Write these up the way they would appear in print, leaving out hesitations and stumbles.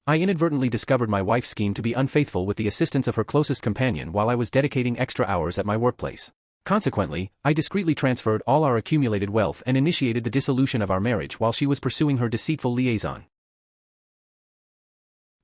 I inadvertently discovered my wife's scheme to be unfaithful with the assistance of her closest companion while I was dedicating extra hours at my workplace. Consequently, I discreetly transferred all our accumulated wealth and initiated the dissolution of our marriage while she was pursuing her deceitful liaison.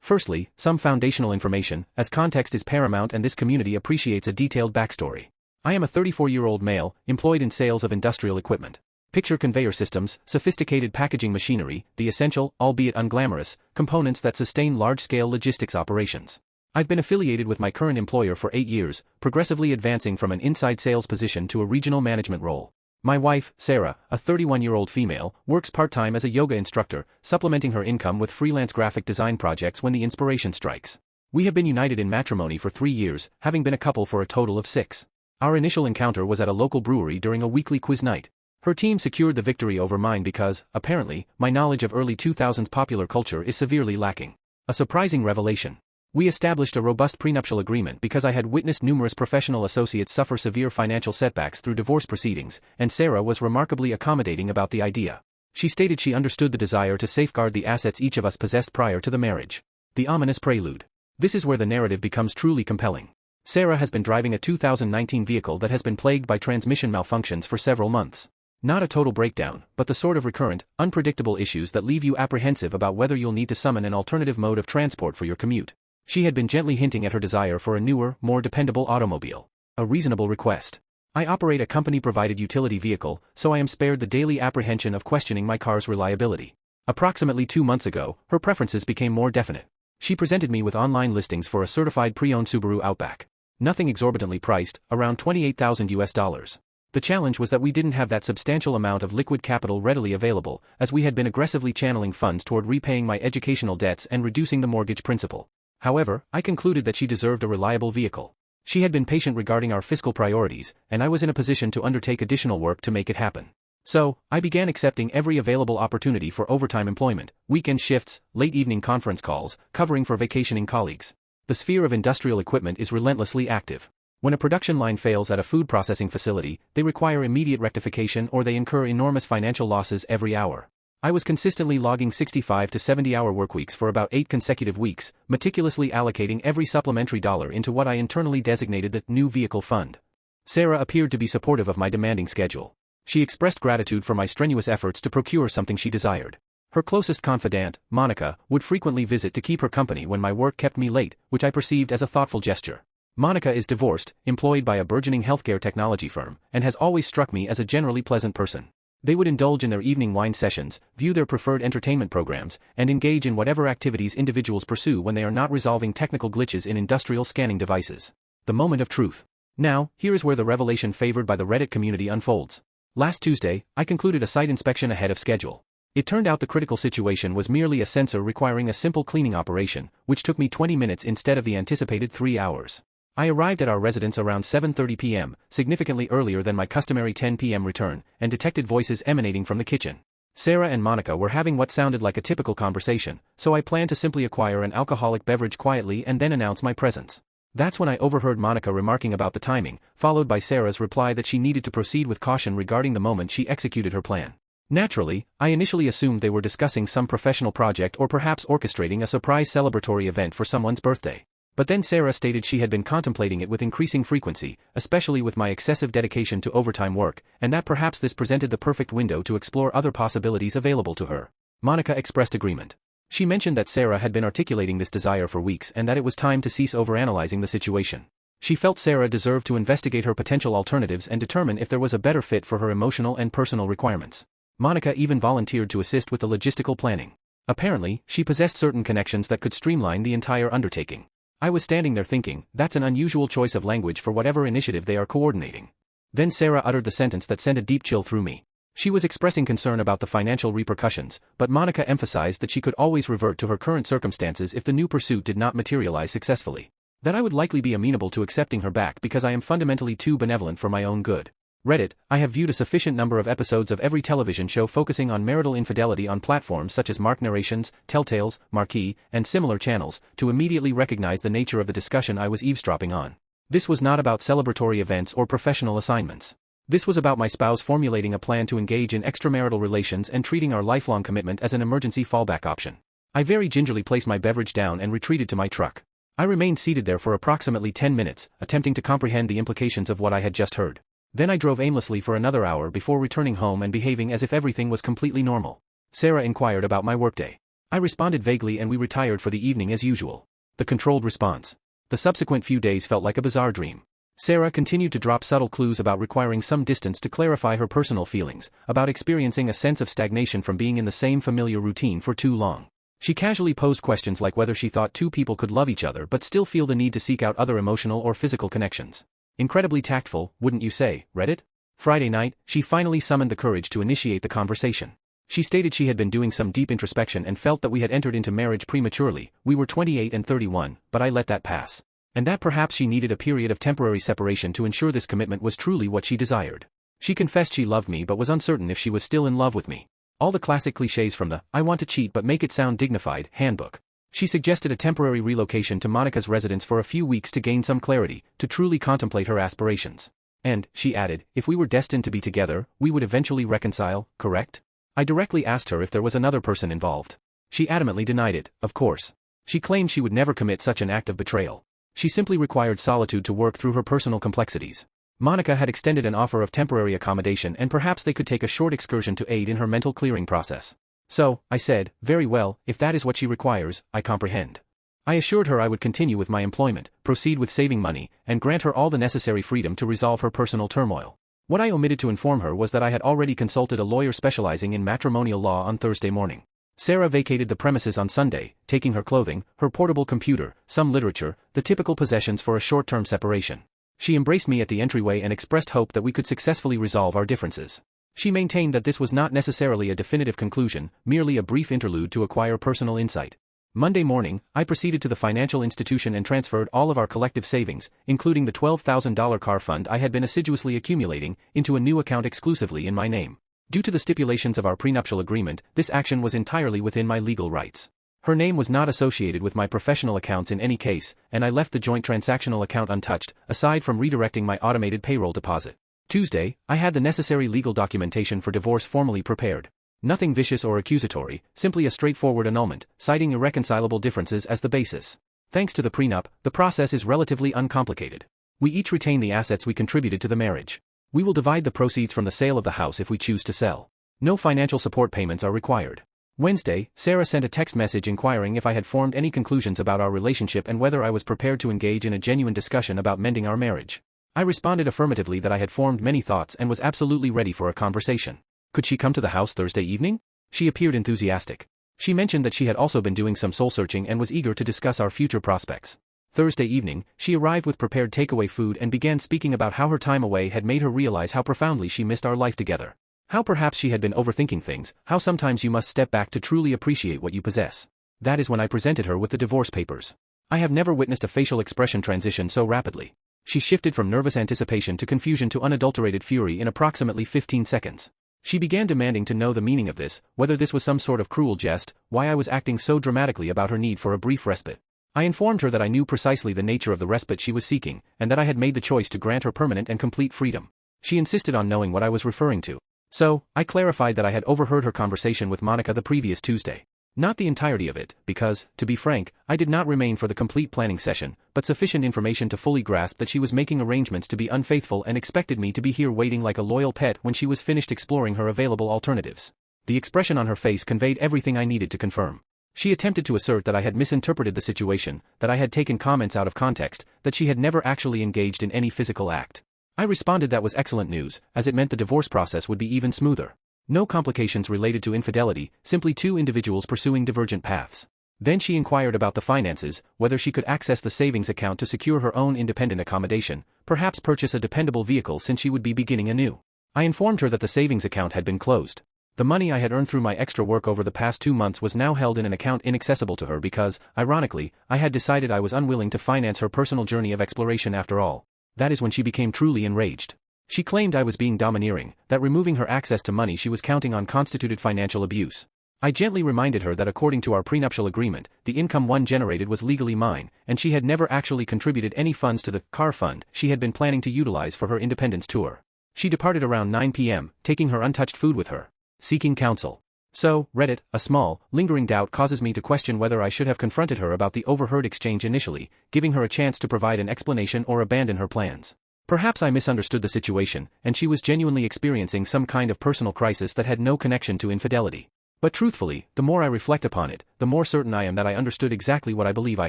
Firstly, some foundational information, as context is paramount and this community appreciates a detailed backstory. I am a 34-year-old male, employed in sales of industrial equipment. Picture conveyor systems, sophisticated packaging machinery, the essential, albeit unglamorous, components that sustain large-scale logistics operations. I've been affiliated with my current employer for 8 years, progressively advancing from an inside sales position to a regional management role. My wife, Sarah, a 31-year-old female, works part-time as a yoga instructor, supplementing her income with freelance graphic design projects when the inspiration strikes. We have been united in matrimony for 3 years, having been a couple for a total of 6. Our initial encounter was at a local brewery during a weekly quiz night. Her team secured the victory over mine because, apparently, my knowledge of early 2000s popular culture is severely lacking. A surprising revelation. We established a robust prenuptial agreement because I had witnessed numerous professional associates suffer severe financial setbacks through divorce proceedings, and Sarah was remarkably accommodating about the idea. She stated she understood the desire to safeguard the assets each of us possessed prior to the marriage. The ominous prelude. This is where the narrative becomes truly compelling. Sarah has been driving a 2019 vehicle that has been plagued by transmission malfunctions for several months. Not a total breakdown, but the sort of recurrent, unpredictable issues that leave you apprehensive about whether you'll need to summon an alternative mode of transport for your commute. She had been gently hinting at her desire for a newer, more dependable automobile. A reasonable request. I operate a company-provided utility vehicle, so I am spared the daily apprehension of questioning my car's reliability. Approximately 2 months ago, her preferences became more definite. She presented me with online listings for a certified pre-owned Subaru Outback. Nothing exorbitantly priced, around $28,000. The challenge was that we didn't have that substantial amount of liquid capital readily available, as we had been aggressively channeling funds toward repaying my educational debts and reducing the mortgage principal. However, I concluded that she deserved a reliable vehicle. She had been patient regarding our fiscal priorities, and I was in a position to undertake additional work to make it happen. So, I began accepting every available opportunity for overtime employment, weekend shifts, late evening conference calls, covering for vacationing colleagues. The sphere of industrial equipment is relentlessly active. When a production line fails at a food processing facility, they require immediate rectification or they incur enormous financial losses every hour. I was consistently logging 65 to 70-hour workweeks for about 8 consecutive weeks, meticulously allocating every supplementary dollar into what I internally designated the new vehicle fund. Sarah appeared to be supportive of my demanding schedule. She expressed gratitude for my strenuous efforts to procure something she desired. Her closest confidant, Monica, would frequently visit to keep her company when my work kept me late, which I perceived as a thoughtful gesture. Monica is divorced, employed by a burgeoning healthcare technology firm, and has always struck me as a generally pleasant person. They would indulge in their evening wine sessions, view their preferred entertainment programs, and engage in whatever activities individuals pursue when they are not resolving technical glitches in industrial scanning devices. The moment of truth. Now, here is where the revelation favored by the Reddit community unfolds. Last Tuesday, I concluded a site inspection ahead of schedule. It turned out the critical situation was merely a sensor requiring a simple cleaning operation, which took me 20 minutes instead of the anticipated 3 hours. I arrived at our residence around 7:30 p.m., significantly earlier than my customary 10 p.m. return, and detected voices emanating from the kitchen. Sarah and Monica were having what sounded like a typical conversation, so I planned to simply acquire an alcoholic beverage quietly and then announce my presence. That's when I overheard Monica remarking about the timing, followed by Sarah's reply that she needed to proceed with caution regarding the moment she executed her plan. Naturally, I initially assumed they were discussing some professional project or perhaps orchestrating a surprise celebratory event for someone's birthday. But then Sarah stated she had been contemplating it with increasing frequency, especially with my excessive dedication to overtime work, and that perhaps this presented the perfect window to explore other possibilities available to her. Monica expressed agreement. She mentioned that Sarah had been articulating this desire for weeks and that it was time to cease overanalyzing the situation. She felt Sarah deserved to investigate her potential alternatives and determine if there was a better fit for her emotional and personal requirements. Monica even volunteered to assist with the logistical planning. Apparently, she possessed certain connections that could streamline the entire undertaking. I was standing there thinking, that's an unusual choice of language for whatever initiative they are coordinating. Then Sarah uttered the sentence that sent a deep chill through me. She was expressing concern about the financial repercussions, but Monica emphasized that she could always revert to her current circumstances if the new pursuit did not materialize successfully. That I would likely be amenable to accepting her back because I am fundamentally too benevolent for my own good. Reddit, I have viewed a sufficient number of episodes of every television show focusing on marital infidelity on platforms such as Mark Narrations, Telltales, Marquee, and similar channels, to immediately recognize the nature of the discussion I was eavesdropping on. This was not about celebratory events or professional assignments. This was about my spouse formulating a plan to engage in extramarital relations and treating our lifelong commitment as an emergency fallback option. I very gingerly placed my beverage down and retreated to my truck. I remained seated there for approximately 10 minutes, attempting to comprehend the implications of what I had just heard. Then I drove aimlessly for another hour before returning home and behaving as if everything was completely normal. Sarah inquired about my workday. I responded vaguely and we retired for the evening as usual. The controlled response. The subsequent few days felt like a bizarre dream. Sarah continued to drop subtle clues about requiring some distance to clarify her personal feelings, about experiencing a sense of stagnation from being in the same familiar routine for too long. She casually posed questions like whether she thought two people could love each other but still feel the need to seek out other emotional or physical connections. Incredibly tactful, wouldn't you say, Reddit? Friday night, she finally summoned the courage to initiate the conversation. She stated she had been doing some deep introspection and felt that we had entered into marriage prematurely. We were 28 and 31, but I let that pass. And that perhaps she needed a period of temporary separation to ensure this commitment was truly what she desired. She confessed she loved me but was uncertain if she was still in love with me. All the classic cliches from the "I want to cheat but make it sound dignified" handbook. She suggested a temporary relocation to Monica's residence for a few weeks to gain some clarity, to truly contemplate her aspirations. And, she added, if we were destined to be together, we would eventually reconcile, correct? I directly asked her if there was another person involved. She adamantly denied it, of course. She claimed she would never commit such an act of betrayal. She simply required solitude to work through her personal complexities. Monica had extended an offer of temporary accommodation and perhaps they could take a short excursion to aid in her mental clearing process. So, I said, very well, if that is what she requires, I comprehend. I assured her I would continue with my employment, proceed with saving money, and grant her all the necessary freedom to resolve her personal turmoil. What I omitted to inform her was that I had already consulted a lawyer specializing in matrimonial law on Thursday morning. Sarah vacated the premises on Sunday, taking her clothing, her portable computer, some literature, the typical possessions for a short-term separation. She embraced me at the entryway and expressed hope that we could successfully resolve our differences. She maintained that this was not necessarily a definitive conclusion, merely a brief interlude to acquire personal insight. Monday morning, I proceeded to the financial institution and transferred all of our collective savings, including the $12,000 car fund I had been assiduously accumulating, into a new account exclusively in my name. Due to the stipulations of our prenuptial agreement, this action was entirely within my legal rights. Her name was not associated with my professional accounts in any case, and I left the joint transactional account untouched, aside from redirecting my automated payroll deposit. Tuesday, I had the necessary legal documentation for divorce formally prepared. Nothing vicious or accusatory, simply a straightforward annulment, citing irreconcilable differences as the basis. Thanks to the prenup, the process is relatively uncomplicated. We each retain the assets we contributed to the marriage. We will divide the proceeds from the sale of the house if we choose to sell. No financial support payments are required. Wednesday, Sarah sent a text message inquiring if I had formed any conclusions about our relationship and whether I was prepared to engage in a genuine discussion about mending our marriage. I responded affirmatively that I had formed many thoughts and was absolutely ready for a conversation. Could she come to the house Thursday evening? She appeared enthusiastic. She mentioned that she had also been doing some soul-searching and was eager to discuss our future prospects. Thursday evening, she arrived with prepared takeaway food and began speaking about how her time away had made her realize how profoundly she missed our life together. How perhaps she had been overthinking things, how sometimes you must step back to truly appreciate what you possess. That is when I presented her with the divorce papers. I have never witnessed a facial expression transition so rapidly. She shifted from nervous anticipation to confusion to unadulterated fury in approximately 15 seconds. She began demanding to know the meaning of this, whether this was some sort of cruel jest, why I was acting so dramatically about her need for a brief respite. I informed her that I knew precisely the nature of the respite she was seeking, and that I had made the choice to grant her permanent and complete freedom. She insisted on knowing what I was referring to. So, I clarified that I had overheard her conversation with Monica the previous Tuesday. Not the entirety of it, because, to be frank, I did not remain for the complete planning session, but sufficient information to fully grasp that she was making arrangements to be unfaithful and expected me to be here waiting like a loyal pet when she was finished exploring her available alternatives. The expression on her face conveyed everything I needed to confirm. She attempted to assert that I had misinterpreted the situation, that I had taken comments out of context, that she had never actually engaged in any physical act. I responded that was excellent news, as it meant the divorce process would be even smoother. No complications related to infidelity, simply two individuals pursuing divergent paths. Then she inquired about the finances, whether she could access the savings account to secure her own independent accommodation, perhaps purchase a dependable vehicle since she would be beginning anew. I informed her that the savings account had been closed. The money I had earned through my extra work over the past 2 months was now held in an account inaccessible to her because, ironically, I had decided I was unwilling to finance her personal journey of exploration after all. That is when she became truly enraged. She claimed I was being domineering, that removing her access to money she was counting on constituted financial abuse. I gently reminded her that according to our prenuptial agreement, the income one generated was legally mine, and she had never actually contributed any funds to the car fund she had been planning to utilize for her independence tour. She departed around 9 p.m., taking her untouched food with her. Seeking counsel. So, Reddit, a small, lingering doubt causes me to question whether I should have confronted her about the overheard exchange initially, giving her a chance to provide an explanation or abandon her plans. Perhaps I misunderstood the situation, and she was genuinely experiencing some kind of personal crisis that had no connection to infidelity. But truthfully, the more I reflect upon it, the more certain I am that I understood exactly what I believe I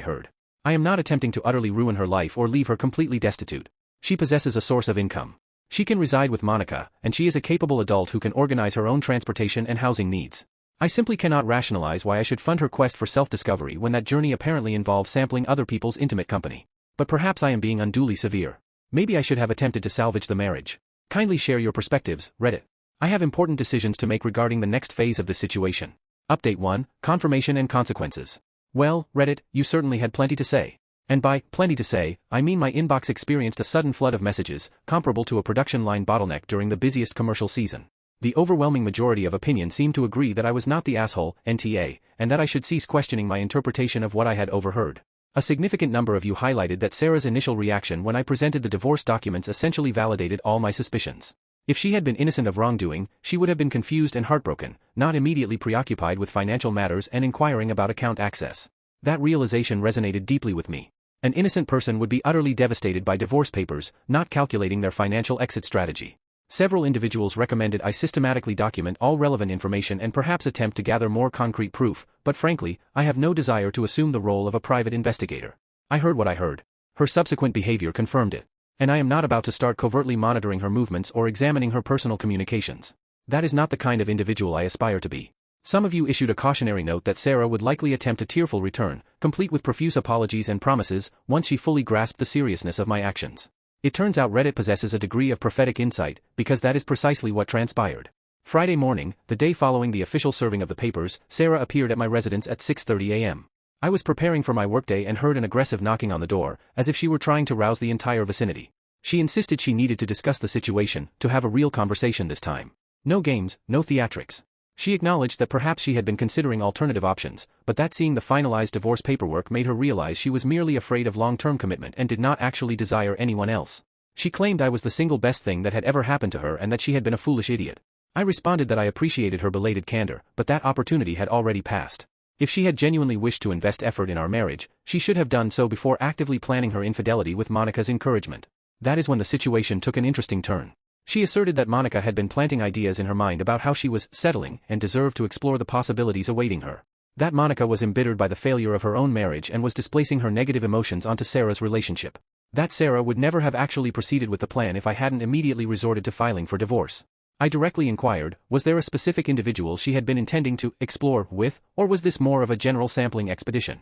heard. I am not attempting to utterly ruin her life or leave her completely destitute. She possesses a source of income. She can reside with Monica, and she is a capable adult who can organize her own transportation and housing needs. I simply cannot rationalize why I should fund her quest for self-discovery when that journey apparently involves sampling other people's intimate company. But perhaps I am being unduly severe. Maybe I should have attempted to salvage the marriage. Kindly share your perspectives, Reddit. I have important decisions to make regarding the next phase of this situation. Update 1, Confirmation and Consequences. Well, Reddit, you certainly had plenty to say. And by plenty to say, I mean my inbox experienced a sudden flood of messages, comparable to a production line bottleneck during the busiest commercial season. The overwhelming majority of opinion seemed to agree that I was not the asshole, NTA, and that I should cease questioning my interpretation of what I had overheard. A significant number of you highlighted that Sarah's initial reaction when I presented the divorce documents essentially validated all my suspicions. If she had been innocent of wrongdoing, she would have been confused and heartbroken, not immediately preoccupied with financial matters and inquiring about account access. That realization resonated deeply with me. An innocent person would be utterly devastated by divorce papers, not calculating their financial exit strategy. Several individuals recommended I systematically document all relevant information and perhaps attempt to gather more concrete proof, but frankly, I have no desire to assume the role of a private investigator. I heard what I heard. Her subsequent behavior confirmed it. And I am not about to start covertly monitoring her movements or examining her personal communications. That is not the kind of individual I aspire to be. Some of you issued a cautionary note that Sarah would likely attempt a tearful return, complete with profuse apologies and promises, once she fully grasped the seriousness of my actions. It turns out Reddit possesses a degree of prophetic insight, because that is precisely what transpired. Friday morning, the day following the official serving of the papers, Sarah appeared at my residence at 6:30 a.m. I was preparing for my workday and heard an aggressive knocking on the door, as if she were trying to rouse the entire vicinity. She insisted she needed to discuss the situation, to have a real conversation this time. No games, no theatrics. She acknowledged that perhaps she had been considering alternative options, but that seeing the finalized divorce paperwork made her realize she was merely afraid of long-term commitment and did not actually desire anyone else. She claimed I was the single best thing that had ever happened to her and that she had been a foolish idiot. I responded that I appreciated her belated candor, but that opportunity had already passed. If she had genuinely wished to invest effort in our marriage, she should have done so before actively planning her infidelity with Monica's encouragement. That is when the situation took an interesting turn. She asserted that Monica had been planting ideas in her mind about how she was settling and deserved to explore the possibilities awaiting her. That Monica was embittered by the failure of her own marriage and was displacing her negative emotions onto Sarah's relationship. That Sarah would never have actually proceeded with the plan if I hadn't immediately resorted to filing for divorce. I directly inquired, was there a specific individual she had been intending to explore with, or was this more of a general sampling expedition?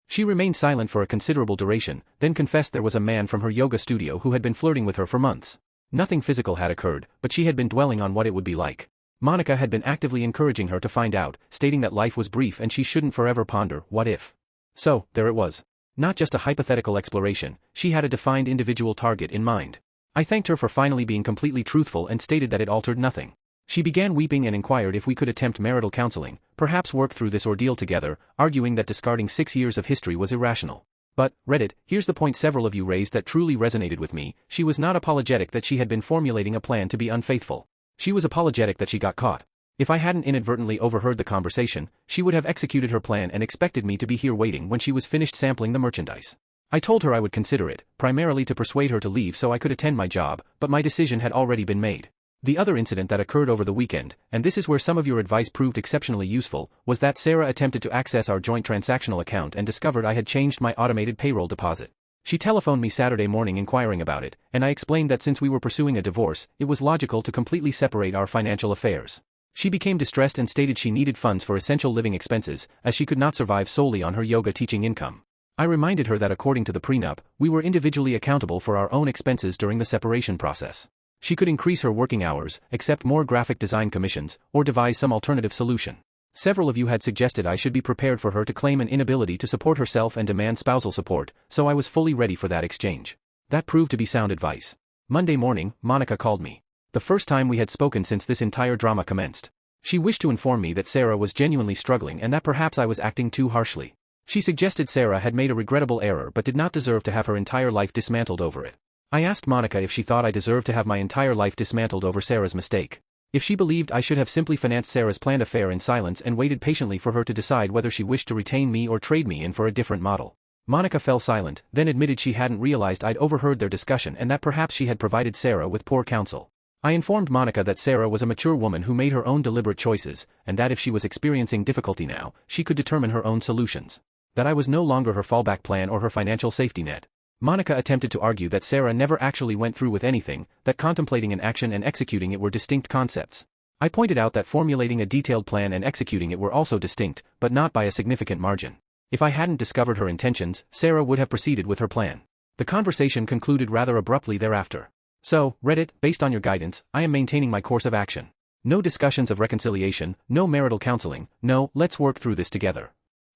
She remained silent for a considerable duration, then confessed there was a man from her yoga studio who had been flirting with her for months. Nothing physical had occurred, but she had been dwelling on what it would be like. Monica had been actively encouraging her to find out, stating that life was brief and she shouldn't forever ponder, what if? So, there it was. Not just a hypothetical exploration, she had a defined individual target in mind. I thanked her for finally being completely truthful and stated that it altered nothing. She began weeping and inquired if we could attempt marital counseling, perhaps work through this ordeal together, arguing that discarding 6 years of history was irrational. But, Reddit, here's the point several of you raised that truly resonated with me: she was not apologetic that she had been formulating a plan to be unfaithful. She was apologetic that she got caught. If I hadn't inadvertently overheard the conversation, she would have executed her plan and expected me to be here waiting when she was finished sampling the merchandise. I told her I would consider it, primarily to persuade her to leave so I could attend my job, but my decision had already been made. The other incident that occurred over the weekend, and this is where some of your advice proved exceptionally useful, was that Sarah attempted to access our joint transactional account and discovered I had changed my automated payroll deposit. She telephoned me Saturday morning inquiring about it, and I explained that since we were pursuing a divorce, it was logical to completely separate our financial affairs. She became distressed and stated she needed funds for essential living expenses, as she could not survive solely on her yoga teaching income. I reminded her that according to the prenup, we were individually accountable for our own expenses during the separation process. She could increase her working hours, accept more graphic design commissions, or devise some alternative solution. Several of you had suggested I should be prepared for her to claim an inability to support herself and demand spousal support, so I was fully ready for that exchange. That proved to be sound advice. Monday morning, Monica called me. The first time we had spoken since this entire drama commenced. She wished to inform me that Sarah was genuinely struggling and that perhaps I was acting too harshly. She suggested Sarah had made a regrettable error but did not deserve to have her entire life dismantled over it. I asked Monica if she thought I deserved to have my entire life dismantled over Sarah's mistake. If she believed I should have simply financed Sarah's planned affair in silence and waited patiently for her to decide whether she wished to retain me or trade me in for a different model. Monica fell silent, then admitted she hadn't realized I'd overheard their discussion and that perhaps she had provided Sarah with poor counsel. I informed Monica that Sarah was a mature woman who made her own deliberate choices, and that if she was experiencing difficulty now, she could determine her own solutions. That I was no longer her fallback plan or her financial safety net. Monica attempted to argue that Sarah never actually went through with anything, that contemplating an action and executing it were distinct concepts. I pointed out that formulating a detailed plan and executing it were also distinct, but not by a significant margin. If I hadn't discovered her intentions, Sarah would have proceeded with her plan. The conversation concluded rather abruptly thereafter. So, Reddit, based on your guidance, I am maintaining my course of action. No discussions of reconciliation, no marital counseling, no, let's work through this together.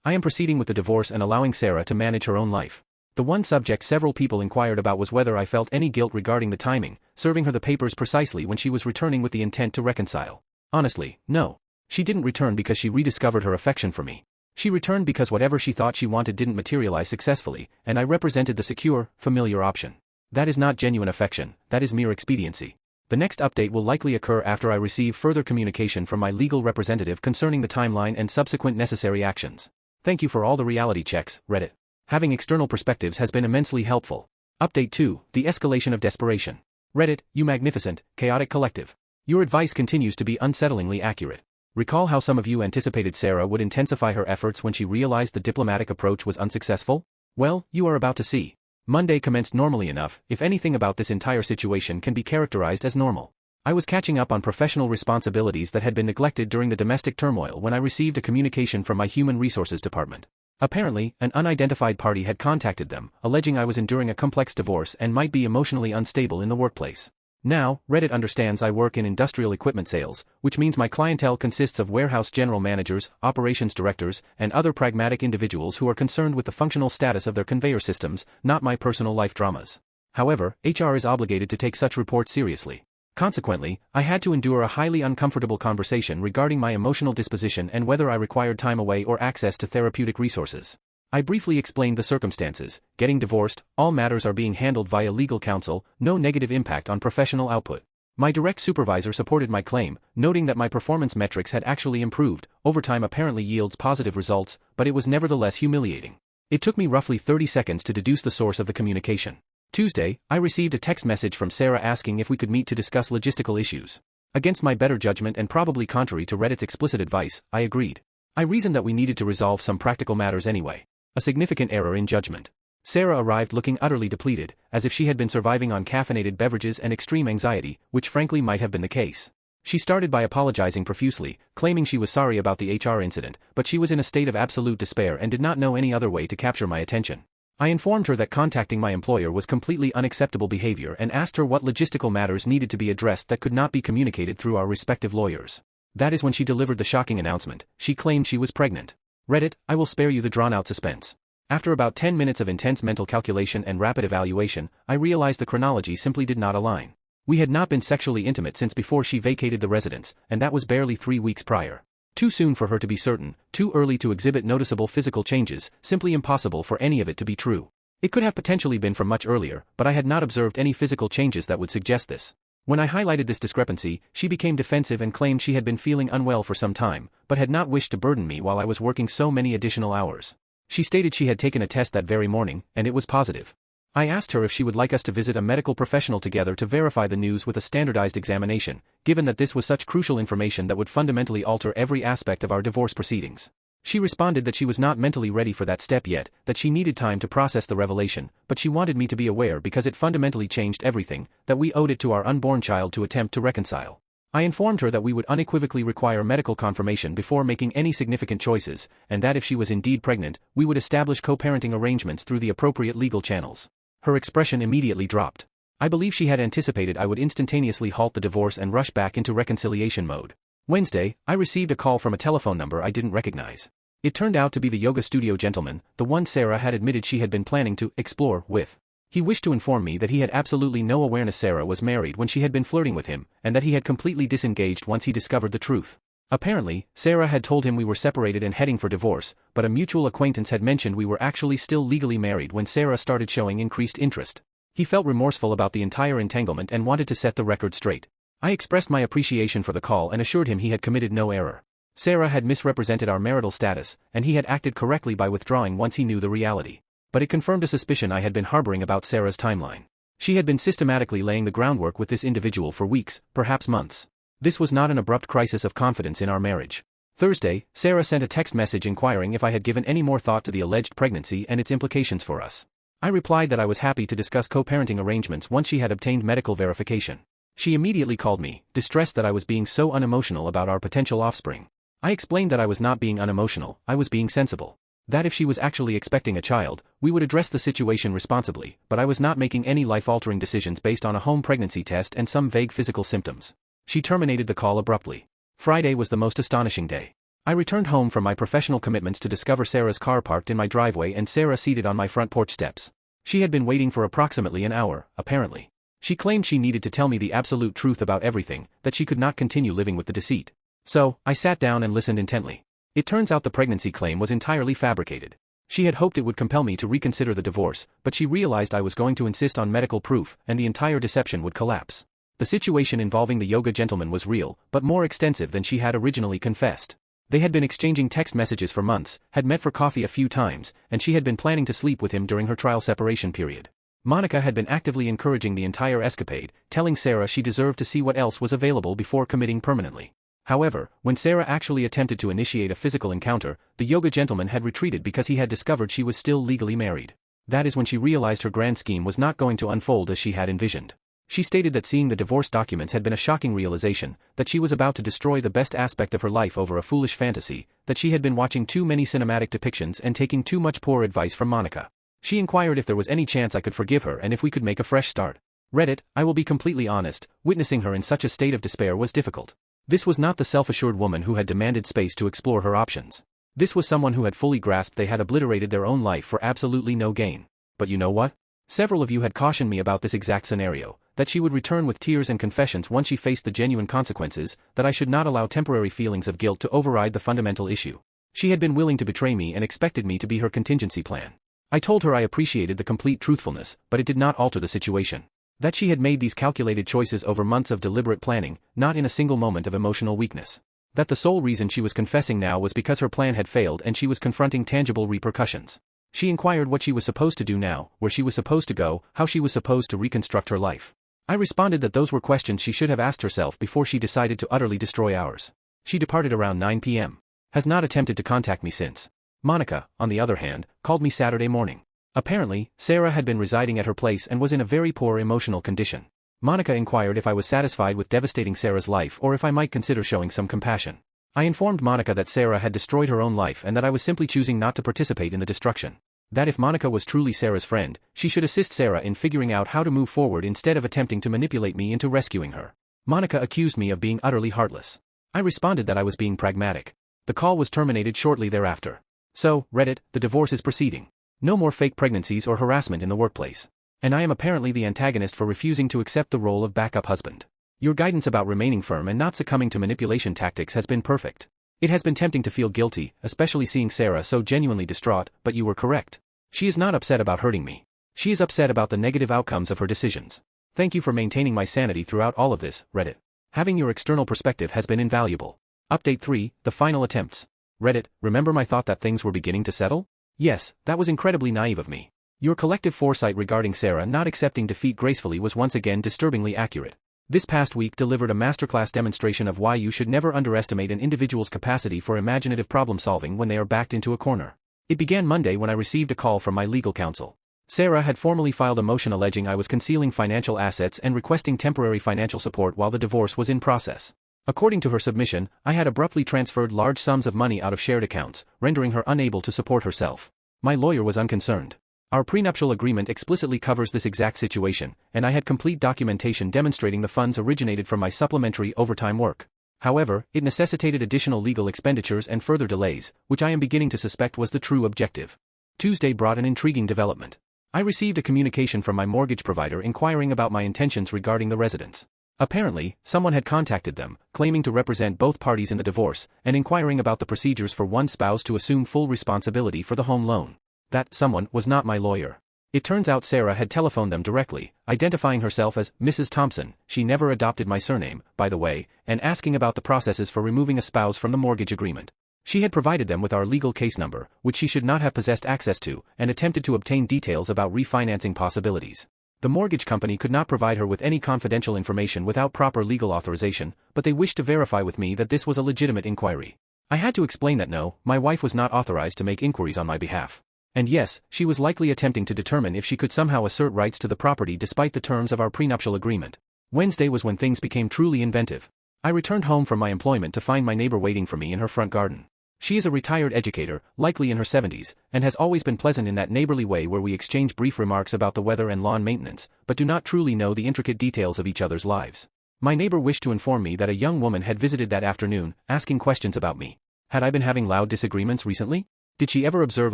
I am proceeding with the divorce and allowing Sarah to manage her own life. The one subject several people inquired about was whether I felt any guilt regarding the timing, serving her the papers precisely when she was returning with the intent to reconcile. Honestly, no. She didn't return because she rediscovered her affection for me. She returned because whatever she thought she wanted didn't materialize successfully, and I represented the secure, familiar option. That is not genuine affection, that is mere expediency. The next update will likely occur after I receive further communication from my legal representative concerning the timeline and subsequent necessary actions. Thank you for all the reality checks, Reddit. Having external perspectives has been immensely helpful. Update 2, the escalation of desperation. Reddit, you magnificent, chaotic collective. Your advice continues to be unsettlingly accurate. Recall how some of you anticipated Sarah would intensify her efforts when she realized the diplomatic approach was unsuccessful? Well, you are about to see. Monday commenced normally enough, if anything about this entire situation can be characterized as normal. I was catching up on professional responsibilities that had been neglected during the domestic turmoil when I received a communication from my human resources department. Apparently, an unidentified party had contacted them, alleging I was enduring a complex divorce and might be emotionally unstable in the workplace. Now, Reddit understands I work in industrial equipment sales, which means my clientele consists of warehouse general managers, operations directors, and other pragmatic individuals who are concerned with the functional status of their conveyor systems, not my personal life dramas. However, HR is obligated to take such reports seriously. Consequently, I had to endure a highly uncomfortable conversation regarding my emotional disposition and whether I required time away or access to therapeutic resources. I briefly explained the circumstances: getting divorced, all matters are being handled via legal counsel, no negative impact on professional output. My direct supervisor supported my claim, noting that my performance metrics had actually improved, overtime apparently yields positive results, but it was nevertheless humiliating. It took me roughly 30 seconds to deduce the source of the communication. Tuesday, I received a text message from Sarah asking if we could meet to discuss logistical issues. Against my better judgment and probably contrary to Reddit's explicit advice, I agreed. I reasoned that we needed to resolve some practical matters anyway. A significant error in judgment. Sarah arrived looking utterly depleted, as if she had been surviving on caffeinated beverages and extreme anxiety, which frankly might have been the case. She started by apologizing profusely, claiming she was sorry about the HR incident, but she was in a state of absolute despair and did not know any other way to capture my attention. I informed her that contacting my employer was completely unacceptable behavior and asked her what logistical matters needed to be addressed that could not be communicated through our respective lawyers. That is when she delivered the shocking announcement. She claimed she was pregnant. Reddit, I will spare you the drawn-out suspense. After about 10 minutes of intense mental calculation and rapid evaluation, I realized the chronology simply did not align. We had not been sexually intimate since before she vacated the residence, and that was barely 3 weeks prior. Too soon for her to be certain, too early to exhibit noticeable physical changes, simply impossible for any of it to be true. It could have potentially been from much earlier, but I had not observed any physical changes that would suggest this. When I highlighted this discrepancy, she became defensive and claimed she had been feeling unwell for some time, but had not wished to burden me while I was working so many additional hours. She stated she had taken a test that very morning, and it was positive. I asked her if she would like us to visit a medical professional together to verify the news with a standardized examination, given that this was such crucial information that would fundamentally alter every aspect of our divorce proceedings. She responded that she was not mentally ready for that step yet, that she needed time to process the revelation, but she wanted me to be aware because it fundamentally changed everything, that we owed it to our unborn child to attempt to reconcile. I informed her that we would unequivocally require medical confirmation before making any significant choices, and that if she was indeed pregnant, we would establish co-parenting arrangements through the appropriate legal channels. Her expression immediately dropped. I believe she had anticipated I would instantaneously halt the divorce and rush back into reconciliation mode. Wednesday, I received a call from a telephone number I didn't recognize. It turned out to be the yoga studio gentleman, the one Sarah had admitted she had been planning to explore with. He wished to inform me that he had absolutely no awareness Sarah was married when she had been flirting with him, and that he had completely disengaged once he discovered the truth. Apparently, Sarah had told him we were separated and heading for divorce, but a mutual acquaintance had mentioned we were actually still legally married when Sarah started showing increased interest. He felt remorseful about the entire entanglement and wanted to set the record straight. I expressed my appreciation for the call and assured him he had committed no error. Sarah had misrepresented our marital status, and he had acted correctly by withdrawing once he knew the reality. But it confirmed a suspicion I had been harboring about Sarah's timeline. She had been systematically laying the groundwork with this individual for weeks, perhaps months. This was not an abrupt crisis of confidence in our marriage. Thursday, Sarah sent a text message inquiring if I had given any more thought to the alleged pregnancy and its implications for us. I replied that I was happy to discuss co-parenting arrangements once she had obtained medical verification. She immediately called me, distressed that I was being so unemotional about our potential offspring. I explained that I was not being unemotional, I was being sensible. That if she was actually expecting a child, we would address the situation responsibly, but I was not making any life-altering decisions based on a home pregnancy test and some vague physical symptoms. She terminated the call abruptly. Friday was the most astonishing day. I returned home from my professional commitments to discover Sarah's car parked in my driveway and Sarah seated on my front porch steps. She had been waiting for approximately an hour, apparently. She claimed she needed to tell me the absolute truth about everything, that she could not continue living with the deceit. So, I sat down and listened intently. It turns out the pregnancy claim was entirely fabricated. She had hoped it would compel me to reconsider the divorce, but she realized I was going to insist on medical proof, and the entire deception would collapse. The situation involving the yoga gentleman was real, but more extensive than she had originally confessed. They had been exchanging text messages for months, had met for coffee a few times, and she had been planning to sleep with him during her trial separation period. Monica had been actively encouraging the entire escapade, telling Sarah she deserved to see what else was available before committing permanently. However, when Sarah actually attempted to initiate a physical encounter, the yoga gentleman had retreated because he had discovered she was still legally married. That is when she realized her grand scheme was not going to unfold as she had envisioned. She stated that seeing the divorce documents had been a shocking realization, that she was about to destroy the best aspect of her life over a foolish fantasy, that she had been watching too many cinematic depictions and taking too much poor advice from Monica. She inquired if there was any chance I could forgive her and if we could make a fresh start. Reddit, I will be completely honest, witnessing her in such a state of despair was difficult. This was not the self-assured woman who had demanded space to explore her options. This was someone who had fully grasped they had obliterated their own life for absolutely no gain. But you know what? Several of you had cautioned me about this exact scenario, that she would return with tears and confessions once she faced the genuine consequences, that I should not allow temporary feelings of guilt to override the fundamental issue. She had been willing to betray me and expected me to be her contingency plan. I told her I appreciated the complete truthfulness, but it did not alter the situation. That she had made these calculated choices over months of deliberate planning, not in a single moment of emotional weakness. That the sole reason she was confessing now was because her plan had failed and she was confronting tangible repercussions. She inquired what she was supposed to do now, where she was supposed to go, how she was supposed to reconstruct her life. I responded that those were questions she should have asked herself before she decided to utterly destroy ours. She departed around 9 p.m. Has not attempted to contact me since. Monica, on the other hand, called me Saturday morning. Apparently, Sarah had been residing at her place and was in a very poor emotional condition. Monica inquired if I was satisfied with devastating Sarah's life or if I might consider showing some compassion. I informed Monica that Sarah had destroyed her own life and that I was simply choosing not to participate in the destruction. That if Monica was truly Sarah's friend, she should assist Sarah in figuring out how to move forward instead of attempting to manipulate me into rescuing her. Monica accused me of being utterly heartless. I responded that I was being pragmatic. The call was terminated shortly thereafter. So, Reddit, the divorce is proceeding. No more fake pregnancies or harassment in the workplace. And I am apparently the antagonist for refusing to accept the role of backup husband. Your guidance about remaining firm and not succumbing to manipulation tactics has been perfect. It has been tempting to feel guilty, especially seeing Sarah so genuinely distraught, but you were correct. She is not upset about hurting me. She is upset about the negative outcomes of her decisions. Thank you for maintaining my sanity throughout all of this, Reddit. Having your external perspective has been invaluable. Update 3, the final attempts. Reddit, remember my thought that things were beginning to settle? Yes, that was incredibly naive of me. Your collective foresight regarding Sarah not accepting defeat gracefully was once again disturbingly accurate. This past week delivered a masterclass demonstration of why you should never underestimate an individual's capacity for imaginative problem solving when they are backed into a corner. It began Monday when I received a call from my legal counsel. Sarah had formally filed a motion alleging I was concealing financial assets and requesting temporary financial support while the divorce was in process. According to her submission, I had abruptly transferred large sums of money out of shared accounts, rendering her unable to support herself. My lawyer was unconcerned. Our prenuptial agreement explicitly covers this exact situation, and I had complete documentation demonstrating the funds originated from my supplementary overtime work. However, it necessitated additional legal expenditures and further delays, which I am beginning to suspect was the true objective. Tuesday brought an intriguing development. I received a communication from my mortgage provider inquiring about my intentions regarding the residence. Apparently, someone had contacted them, claiming to represent both parties in the divorce, and inquiring about the procedures for one spouse to assume full responsibility for the home loan. That someone was not my lawyer. It turns out Sarah had telephoned them directly, identifying herself as Mrs. Thompson. She never adopted my surname, by the way, and asking about the processes for removing a spouse from the mortgage agreement. She had provided them with our legal case number, which she should not have possessed access to, and attempted to obtain details about refinancing possibilities. The mortgage company could not provide her with any confidential information without proper legal authorization, but they wished to verify with me that this was a legitimate inquiry. I had to explain that no, my wife was not authorized to make inquiries on my behalf. And yes, she was likely attempting to determine if she could somehow assert rights to the property despite the terms of our prenuptial agreement. Wednesday was when things became truly inventive. I returned home from my employment to find my neighbor waiting for me in her front garden. She is a retired educator, likely in her 70s, and has always been pleasant in that neighborly way where we exchange brief remarks about the weather and lawn maintenance, but do not truly know the intricate details of each other's lives. My neighbor wished to inform me that a young woman had visited that afternoon, asking questions about me. Had I been having loud disagreements recently? Did she ever observe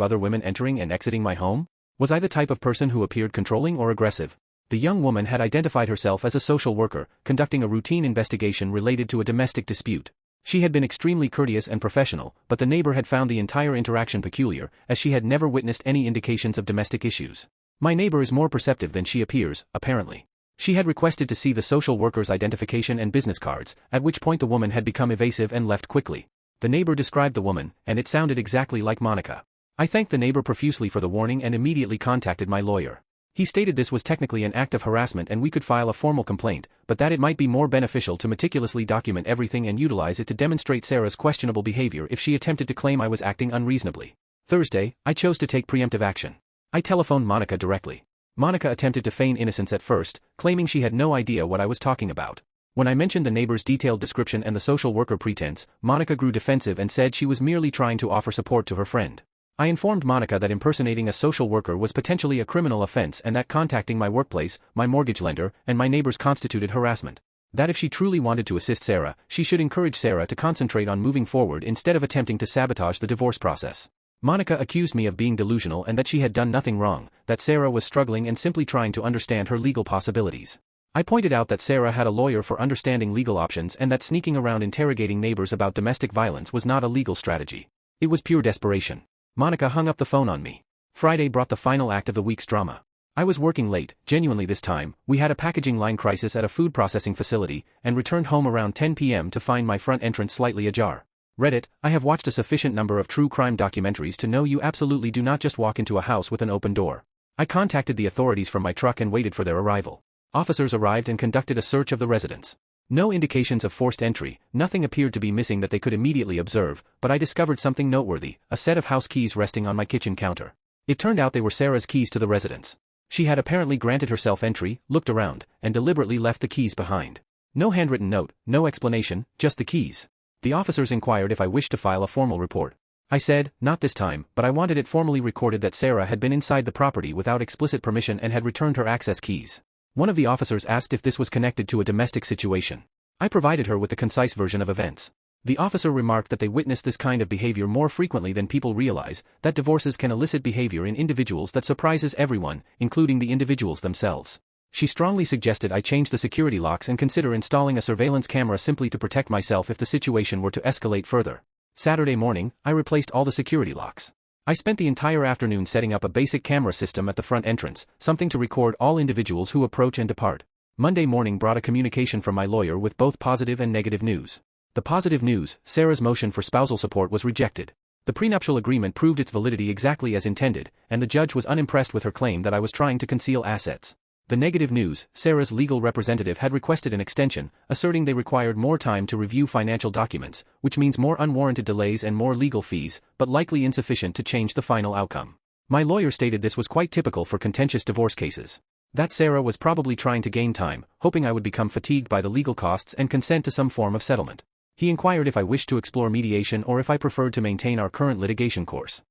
other women entering and exiting my home? Was I the type of person who appeared controlling or aggressive? The young woman had identified herself as a social worker, conducting a routine investigation related to a domestic dispute. She had been extremely courteous and professional, but the neighbor had found the entire interaction peculiar, as she had never witnessed any indications of domestic issues. My neighbor is more perceptive than she appears, apparently. She had requested to see the social worker's identification and business cards, at which point the woman had become evasive and left quickly. The neighbor described the woman, and it sounded exactly like Monica. I thanked the neighbor profusely for the warning and immediately contacted my lawyer. He stated this was technically an act of harassment and we could file a formal complaint, but that it might be more beneficial to meticulously document everything and utilize it to demonstrate Sarah's questionable behavior if she attempted to claim I was acting unreasonably. Thursday, I chose to take preemptive action. I telephoned Monica directly. Monica attempted to feign innocence at first, claiming she had no idea what I was talking about. When I mentioned the neighbor's detailed description and the social worker pretense, Monica grew defensive and said she was merely trying to offer support to her friend. I informed Monica that impersonating a social worker was potentially a criminal offense and that contacting my workplace, my mortgage lender, and my neighbors constituted harassment. That if she truly wanted to assist Sarah, she should encourage Sarah to concentrate on moving forward instead of attempting to sabotage the divorce process. Monica accused me of being delusional and that she had done nothing wrong, that Sarah was struggling and simply trying to understand her legal possibilities. I pointed out that Sarah had a lawyer for understanding legal options and that sneaking around interrogating neighbors about domestic violence was not a legal strategy. It was pure desperation. Monica hung up the phone on me. Friday brought the final act of the week's drama. I was working late, genuinely this time. We had a packaging line crisis at a food processing facility, and returned home around 10 p.m. to find my front entrance slightly ajar. Reddit, I have watched a sufficient number of true crime documentaries to know you absolutely do not just walk into a house with an open door. I contacted the authorities from my truck and waited for their arrival. Officers arrived and conducted a search of the residence. No indications of forced entry, nothing appeared to be missing that they could immediately observe, but I discovered something noteworthy, a set of house keys resting on my kitchen counter. It turned out they were Sarah's keys to the residence. She had apparently granted herself entry, looked around, and deliberately left the keys behind. No handwritten note, no explanation, just the keys. The officers inquired if I wished to file a formal report. I said, not this time, but I wanted it formally recorded that Sarah had been inside the property without explicit permission and had returned her access keys. One of the officers asked if this was connected to a domestic situation. I provided her with the concise version of events. The officer remarked that they witnessed this kind of behavior more frequently than people realize, that divorces can elicit behavior in individuals that surprises everyone, including the individuals themselves. She strongly suggested I change the security locks and consider installing a surveillance camera simply to protect myself if the situation were to escalate further. Saturday morning, I replaced all the security locks. I spent the entire afternoon setting up a basic camera system at the front entrance, something to record all individuals who approach and depart. Monday morning brought a communication from my lawyer with both positive and negative news. The positive news, Sarah's motion for spousal support was rejected. The prenuptial agreement proved its validity exactly as intended, and the judge was unimpressed with her claim that I was trying to conceal assets. The negative news, Sarah's legal representative had requested an extension, asserting they required more time to review financial documents, which means more unwarranted delays and more legal fees, but likely insufficient to change the final outcome. My lawyer stated this was quite typical for contentious divorce cases. That Sarah was probably trying to gain time, hoping I would become fatigued by the legal costs and consent to some form of settlement. He inquired if I wished to explore mediation or if I preferred to maintain our current litigation course.